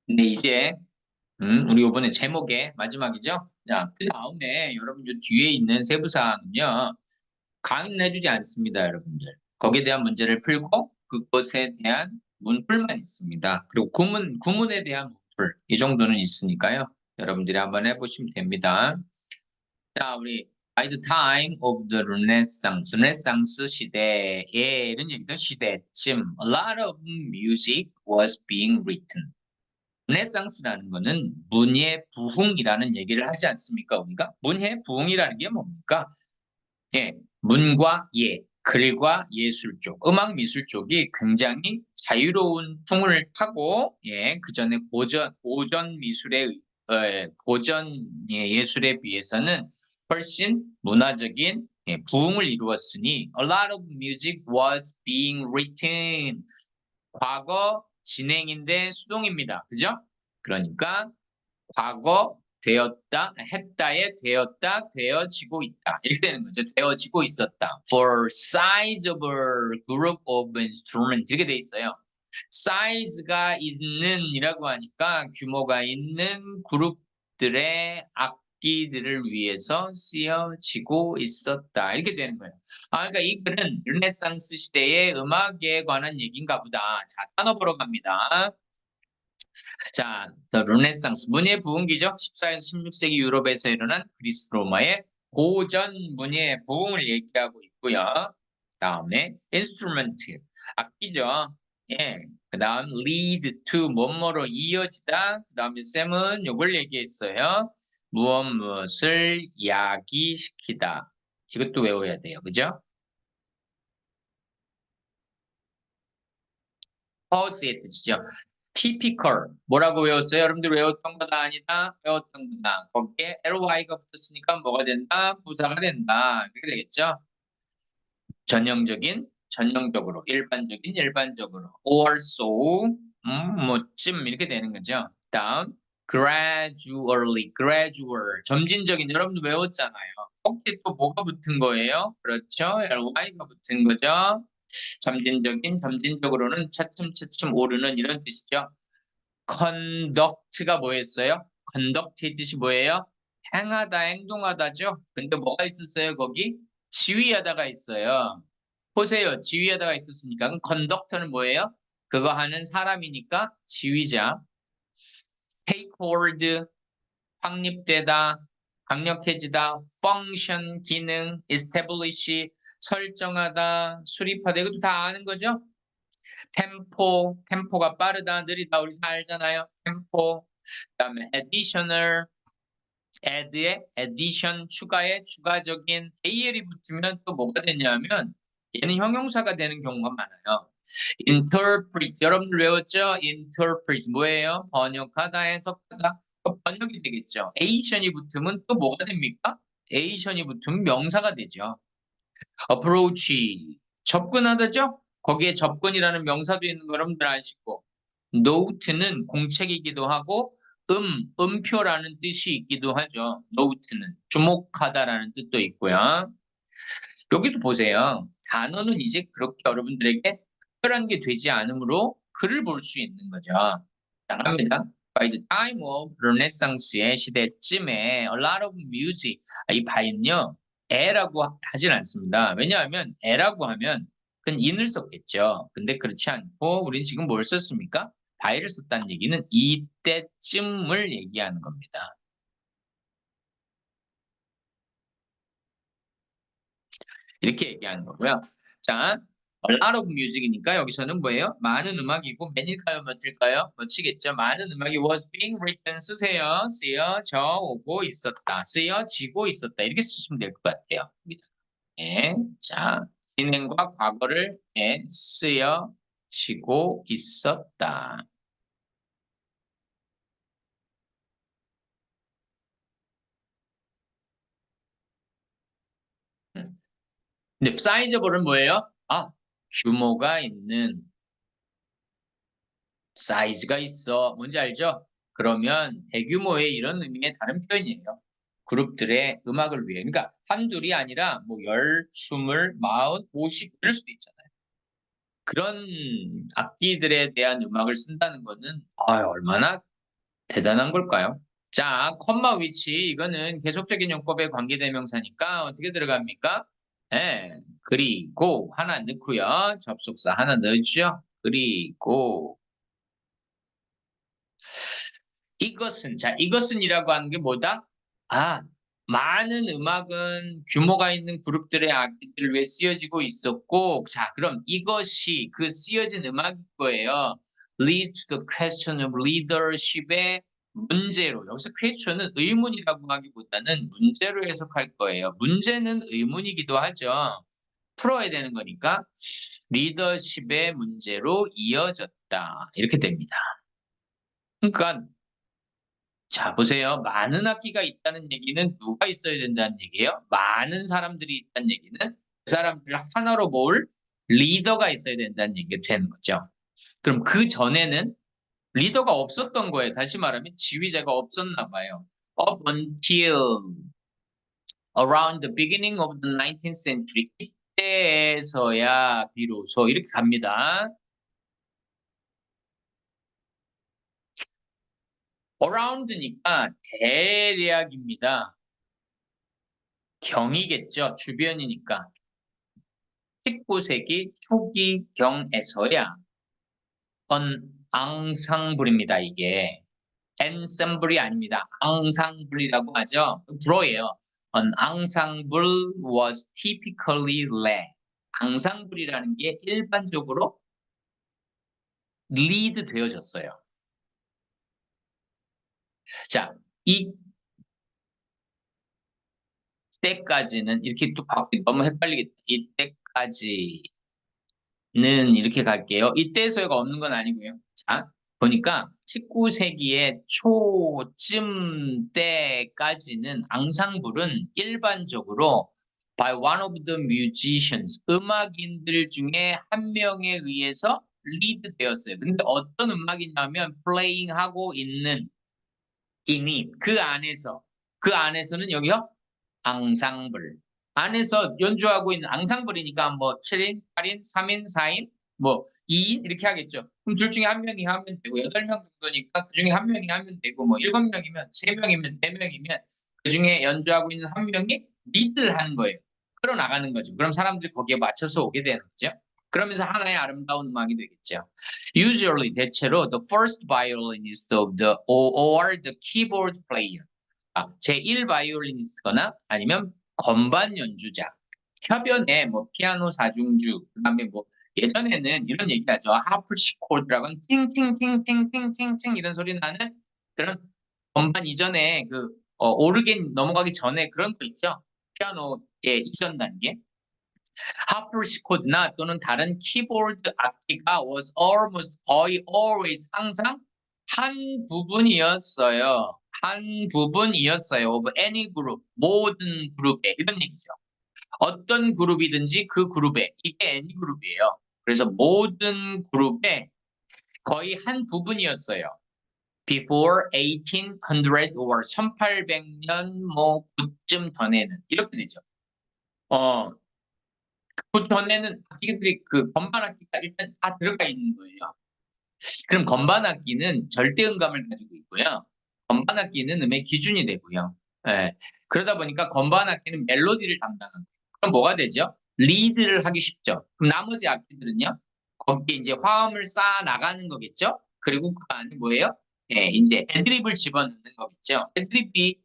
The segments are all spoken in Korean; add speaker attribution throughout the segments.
Speaker 1: 근데 이제 우리 이번에 제목의 마지막이죠. 자, 그 다음에 여러분들 뒤에 있는 세부사항은요. 강의는 해주지 않습니다, 여러분들. 거기에 대한 문제를 풀고 그것에 대한 문풀만 있습니다. 그리고 구문에 대한 문풀 이 정도는 있으니까요. 여러분들이 한번 해보시면 됩니다. 자, 우리 by the time of the Renaissance, 르네상스 시대에 이런 얘기도 시대쯤 a lot of music was being written. 르네상스라는 거는 문예 부흥이라는 얘기를 하지 않습니까? 우리가 문예 부흥이라는 게 뭡니까? 예, 문과 예, 글과 예술 쪽, 음악 미술 쪽이 굉장히 자유로운 풍을 타고 그 전에 고전 미술의 고전 예술에 비해서는 훨씬 문화적인 부흥을 이루었으니 a lot of music was being written. 과거 진행인데 수동입니다. 그죠? 그러니까 과거 되었다, 했다에 되었다, 되어지고 있다. 이렇게 되는 거죠. 되어지고 있었다. For sizable group of instruments. 이렇게 돼 있어요. size가 있는 이라고 하니까 규모가 있는 그룹들의 악기들을 위해서 쓰여지고 있었다. 이렇게 되는 거예요. 그러니까 이 글은 르네상스 시대의 음악에 관한 얘기인가 보다. 자, 단어 보러 갑니다. 자, The Renaissance, 문예 부흥기죠. 14에서 16세기 유럽에서 일어난 그리스 로마의 고전 문예 부흥을 얘기하고 있고요. 다음에 instrument, 악기죠. 예. 그 다음 lead to, 뭐뭐로 이어지다. 그 다음에 쌤은 요걸 얘기했어요. 무엇을 야기시키다. 이것도 외워야 돼요. 그죠? cause의 뜻이죠. typical 뭐라고 외웠어요? 여러분들 외웠던 거다 아니다? 외웠던 거다. 거기에 ly가 붙었으니까 뭐가 된다? 부사가 된다. 그렇게 되겠죠? 전형적인, 전형적으로, 일반적인, 일반적으로, also, 뭐쯤 이렇게 되는 거죠. 다음, gradually, gradual, 점진적인, 여러분도 외웠잖아요. 거기에 또 뭐가 붙은 거예요? 그렇죠? ly가 붙은 거죠. 점진적인, 점진적으로는 차츰차츰 오르는 이런 뜻이죠. conduct가 뭐였어요? conduct의 뜻이 뭐예요? 행하다, 행동하다죠. 근데 뭐가 있었어요, 거기? 지휘하다가 있어요. 보세요. 지휘하다가 있었으니까. 그럼 conductor는 뭐예요? 그거 하는 사람이니까 지휘자. take hold, 확립되다, 강력해지다, function, 기능, establish, 설정하다, 수립하다. 이것도 다 아는 거죠? 템포가 빠르다, 느리다, 우리 다 알잖아요. 템포. 그다음에 additional, add의 addition, 추가의 추가적인 al이 붙으면 또 뭐가 되냐면 얘는 형용사가 되는 경우가 많아요. interpret, 여러분들 외웠죠? interpret 뭐예요? 번역하다, 해석하다. 번역이 되겠죠. ation이 붙으면 또 뭐가 됩니까? ation이 붙으면 명사가 되죠. approach, 접근하다죠? 거기에 접근이라는 명사도 있는 거 여러분들 아시고, note는 공책이기도 하고, 음표라는 뜻이 있기도 하죠. note는 주목하다라는 뜻도 있고요. 여기도 보세요. 단어는 이제 그렇게 여러분들에게 특별한 게 되지 않으므로 글을 볼 수 있는 거죠. 나갑니다. By the time of Renaissance의 시대쯤에 a lot of music, 이 by는요, 에라고 하진 않습니다. 왜냐하면 에라고 하면 그건 in을 썼겠죠. 근데 그렇지 않고 우리는 지금 뭘 썼습니까? by를 썼다는 얘기는 이때쯤을 얘기하는 겁니다. 이렇게 얘기하는 거고요. 자, a lot of music이니까 여기서는 뭐예요? 많은 음악이고 맨일까요? 며칠까요? 며치겠죠. 많은 음악이 was being written 쓰여져 오고 있었다. 쓰여지고 있었다. 이렇게 쓰시면 될 것 같아요. 네. 자, 진행과 과거를 쓰여지고 있었다. 근데 사이즈볼은 뭐예요? 규모가 있는 사이즈가 있어. 뭔지 알죠? 그러면 대규모의 이런 의미의 다른 표현이에요. 그룹들의 음악을 위해. 그러니까 한둘이 아니라 뭐 열, 스물, 마흔, 오십 이럴 수도 있잖아요. 그런 악기들에 대한 음악을 쓴다는 거는 얼마나 대단한 걸까요? 자, 컴마 위치 이거는 계속적인 용법의 관계대명사니까 어떻게 들어갑니까? 예, 그리고 하나 넣고요. 접속사 하나 넣어주죠. 그리고 이것은 자, 이것은이라고 하는 게 뭐다? 아, 많은 음악은 규모가 있는 그룹들의 악기들을 위해 쓰여지고 있었고, 자, 그럼 이것이 그 쓰여진 음악일 거예요. Lead to the question of leadership의 문제로. 여기서 question은 의문이라고 하기보다는 문제로 해석할 거예요. 문제는 의문이기도 하죠. 풀어야 되는 거니까 리더십의 문제로 이어졌다. 이렇게 됩니다. 그러니까 자, 보세요. 많은 악기가 있다는 얘기는 누가 있어야 된다는 얘기예요? 많은 사람들이 있다는 얘기는 그 사람들을 하나로 모을 리더가 있어야 된다는 얘기가 되는 거죠. 그럼 그 전에는 리더가 없었던 거예요. 다시 말하면 지휘자가 없었나 봐요. Up until around the beginning of the 19th century. 이때에서야 비로소 이렇게 갑니다. around니까 대략입니다. 경이겠죠. 주변이니까. 19세기 초기경에서야 앙상블입니다, 이게. 엔sem블이 아닙니다. 앙상블이라고 하죠. 불어예요. An ensemble was typically led. 앙상블이라는 게 일반적으로 리드 되어졌어요. 자, 이때까지는 이렇게 또 너무 헷갈리겠다. 이때까지 는 이렇게 갈게요. 이때 소요가 없는 건 아니고요. 자, 보니까 19세기의 초쯤 때까지는 앙상블은 일반적으로 by one of the musicians, 음악인들 중에 한 명에 의해서 리드 되었어요. 근데 어떤 음악이냐면 playing 하고 있는 이니 그 안에서는 여기요 앙상블 안에서 연주하고 있는 앙상블이니까 뭐 7인, 8인, 3인, 4인, 뭐 2인 이렇게 하겠죠. 그럼 둘 중에 한 명이 하면 되고 8명 정도니까 그 중에 한 명이 하면 되고 뭐 7명이면 3명이면 4명이면 그 중에 연주하고 있는 한 명이 리드를 하는 거예요. 끌어나가는 거죠. 그럼 사람들이 거기에 맞춰서 오게 되는 거죠. 그러면서 하나의 아름다운 음악이 되겠죠. Usually 대체로 the first violinist of the or the keyboard player. 제1 바이올리니스트거나 아니면 건반 연주자. 협연에 뭐 피아노 사중주, 그다음에 뭐 예전에는 이런 얘기하죠. 하프시코드라고 하는 팅팅팅팅팅팅팅 이런 소리 나는 그런 건반 이전에 그 오르겐 넘어가기 전에 그런 거 있죠. 피아노의 이전 단계. 하프시코드나 또는 다른 키보드 악기가 was almost 거의 always 항상 한 부분이었어요. 한 부분이었어요. of any group, 모든 그룹에 이런 얘기죠. 어떤 그룹이든지 그 그룹에 이게 any 그룹이에요. 그래서 모든 그룹에 거의 한 부분이었어요. Before 1800 or 1800년 뭐 그쯤 전에는 이렇게 되죠. 그 전에는 악기들이 그 건반 악기가 일단 다 들어가 있는 거예요. 그럼 건반 악기는 절대 음감을 가지고 있고요. 건반 악기는 음의 기준이 되고요. 예. 그러다 보니까 건반 악기는 멜로디를 담당하는 거예요. 그럼 뭐가 되죠? 리드를 하기 쉽죠. 그럼 나머지 악기들은요? 거기에 이제 화음을 쌓아 나가는 거겠죠? 그리고 그 안에 뭐예요? 예, 이제 애드립을 집어넣는 거겠죠. 애드립이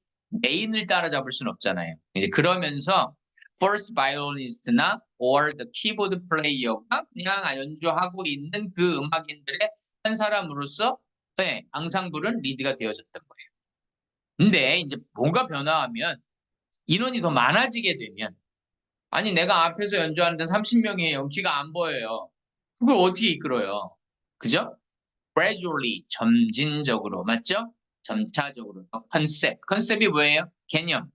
Speaker 1: 메인을 따라잡을 수는 없잖아요. 이제 그러면서 first violinist나 or the keyboard player가 그냥 연주하고 있는 그 음악인들의 한 사람으로서 네, 앙상블은 리드가 되어졌던 거예요. 근데 이제 뭐가 변화하면 인원이 더 많아지게 되면 아니 내가 앞에서 연주하는데 30명이에요. 귀가 안 보여요. 그걸 어떻게 이끌어요? 그죠? gradually 점진적으로 맞죠? 점차적으로 컨셉이 뭐예요? 개념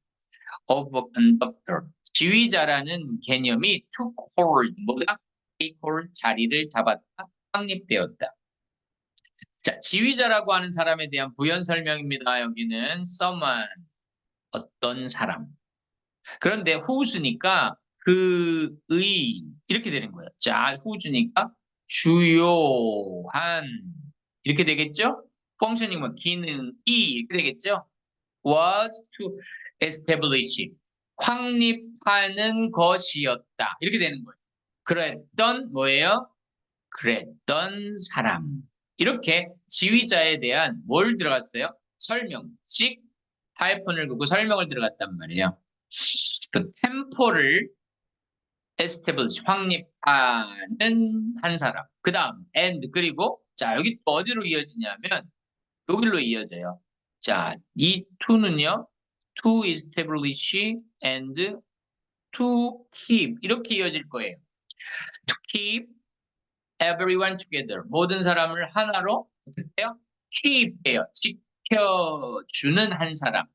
Speaker 1: of a conductor 지휘자라는 개념이 took hold 뭐다? take hold 자리를 잡았다 확립되었다. 자, 지휘자라고 하는 사람에 대한 부연 설명입니다. 여기는 someone 어떤 사람. 그런데 who's니까 그의 이렇게 되는 거예요. 자, who's니까 주요한 이렇게 되겠죠? functioning 뭐 기능이 이렇게 되겠죠? was to establish 확립하는 것이었다. 이렇게 되는 거예요. 그랬던 뭐예요? 그랬던 사람. 이렇게 지휘자에 대한 뭘 들어갔어요? 설명. 씩 하이픈을 긋고 설명을 들어갔단 말이에요. 그 템포를 establish 확립하는 한 사람. 그 다음 and 그리고 자 여기 또 어디로 이어지냐면 여기로 이어져요. 자, 이 to는요. to establish and to keep 이렇게 이어질 거예요. to keep everyone together 모든 사람을 하나로 어떻게요? keep해요. 지켜주는 한 사람.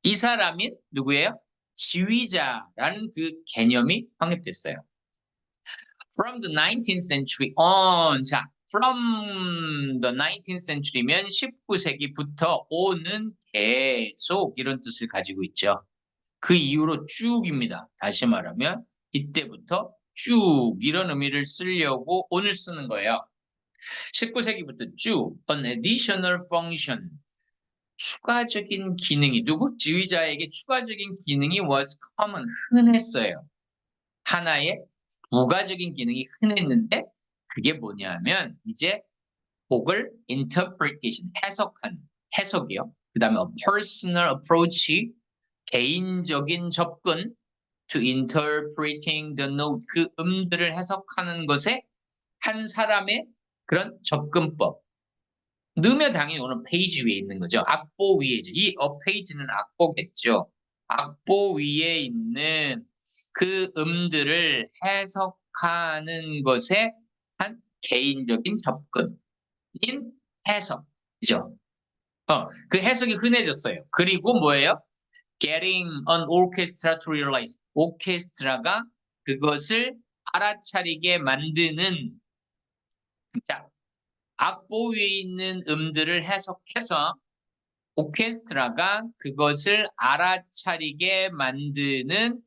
Speaker 1: 이 사람이 누구예요? 지휘자라는 그 개념이 확립됐어요. From the 19th century on. 자, from the 19th century면 19세기부터 on은 계속 이런 뜻을 가지고 있죠. 그 이후로 쭉입니다. 다시 말하면 이때부터 쭉 이런 의미를 쓰려고 on을 쓰는 거예요. 19세기부터 쭉 an additional function 추가적인 기능이 누구? 지휘자에게 추가적인 기능이 was common 흔했어요. 하나의 부가적인 기능이 흔했는데 그게 뭐냐면 이제 복을 interpretation 해석이요. 그다음에 a personal approach 개인적인 접근 to interpreting the note 그 음들을 해석하는 것에 한 사람의 그런 접근법. 넣으면 당연히 오늘 페이지 위에 있는 거죠. 악보 위에죠. 이 페이지는 악보겠죠. 악보 위에 있는 그 음들을 해석하는 것에 한 개인적인 접근인 해석이죠. 그 해석이 흔해졌어요. 그리고 뭐예요? Getting an orchestra to realize. 오케스트라가 그것을 알아차리게 만드는 자, 악보 위에 있는 음들을 해석해서 오케스트라가 그것을 알아차리게 만드는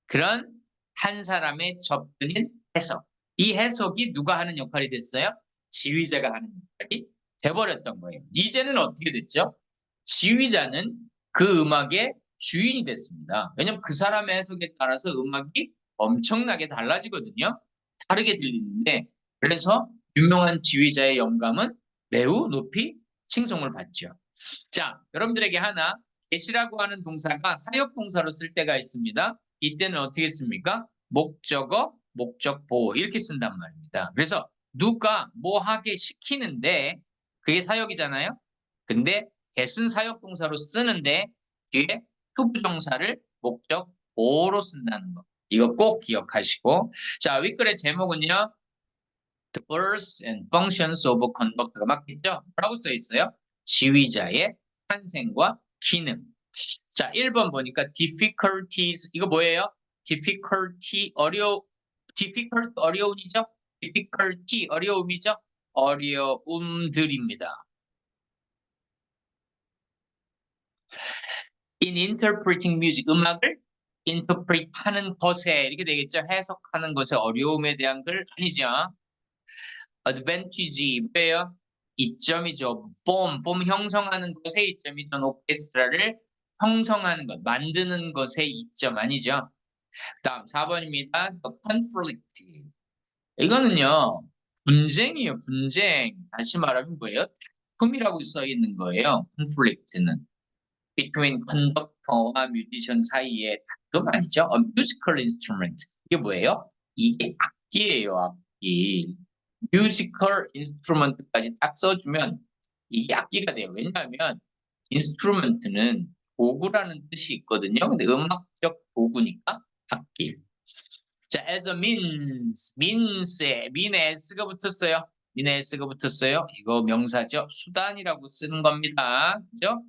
Speaker 1: 그런 한 사람의 접근인 해석. 이 해석이 누가 하는 역할이 됐어요? 지휘자가 하는 역할이 돼버렸던 거예요. 이제는 어떻게 됐죠? 지휘자는 그 음악의 주인이 됐습니다. 왜냐하면 그 사람의 해석에 따라서 음악이 엄청나게 달라지거든요. 다르게 들리는데 그래서 유명한 지휘자의 영감은 매우 높이 칭송을 받죠. 자, 여러분들에게 하나 get이라고 하는 동사가 사역 동사로 쓸 때가 있습니다. 이때는 어떻게 씁니까? 목적어, 목적보 이렇게 쓴단 말입니다. 그래서 누가 뭐 하게 시키는데 그게 사역이잖아요. 근데 get은 사역 동사로 쓰는데 뒤에 투부정사를 목적보로 쓴다는 거. 이거 꼭 기억하시고 자, 윗글의 제목은요. The birth and functions of conduct가 맞겠죠? 뭐라고 써 있어요? 지휘자의 탄생과 기능. 자, 1번 보니까 difficulties 이거 뭐예요? difficult 어려움이죠? difficulty 어려움이죠? 어려움들입니다. In interpreting music 음악을 interpret 하는 것에 이렇게 되겠죠? 해석하는 것에 어려움에 대한 글 아니죠? advantage 뭐예요? 이점이죠. form 형성하는 것의 이점이죠. 오케스트라를 형성하는 것, 만드는 것의 이점 아니죠. 그 다음 4번입니다. The conflict. 이거는요. 분쟁이에요. 분쟁. 다시 말하면 뭐예요? 다툼이라고 써 있는 거예요. conflict는. between conductor와 뮤지션 사이의 다툼 아니죠? A musical instrument. 이게 뭐예요? 이게 악기예요. 악기. 뮤지컬 인스트루먼트까지 딱 써주면 이게 악기가 돼요. 왜냐하면 인스트루먼트는 도구라는 뜻이 있거든요. 근데 음악적 도구니까 악기. 자, as a means에 mean에 s가 붙었어요. mean에 s가 붙었어요. 이거 명사죠. 수단이라고 쓰는 겁니다. 그죠?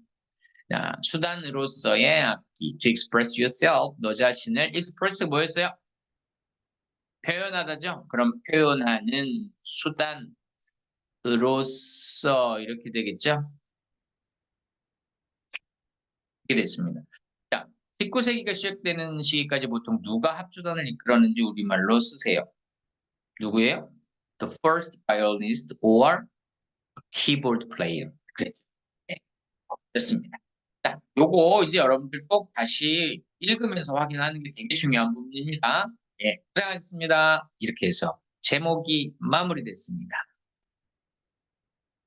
Speaker 1: 자, 수단으로서의 악기. To express yourself. 너 자신을 express 뭐였어요? 표현하다죠. 그럼 표현하는 수단으로서 이렇게 되겠죠. 이렇게 됐습니다. 자, 19세기가 시작되는 시기까지 보통 누가 합주단을 이끌었는지 우리말로 쓰세요. 누구예요? The first violinist or keyboard player. 그래. 네, 됐습니다. 자, 요거 이제 여러분들 꼭 다시 읽으면서 확인하는 게 되게 중요한 부분입니다. 예, 고생하셨습니다. 이렇게 해서 제목이 마무리됐습니다.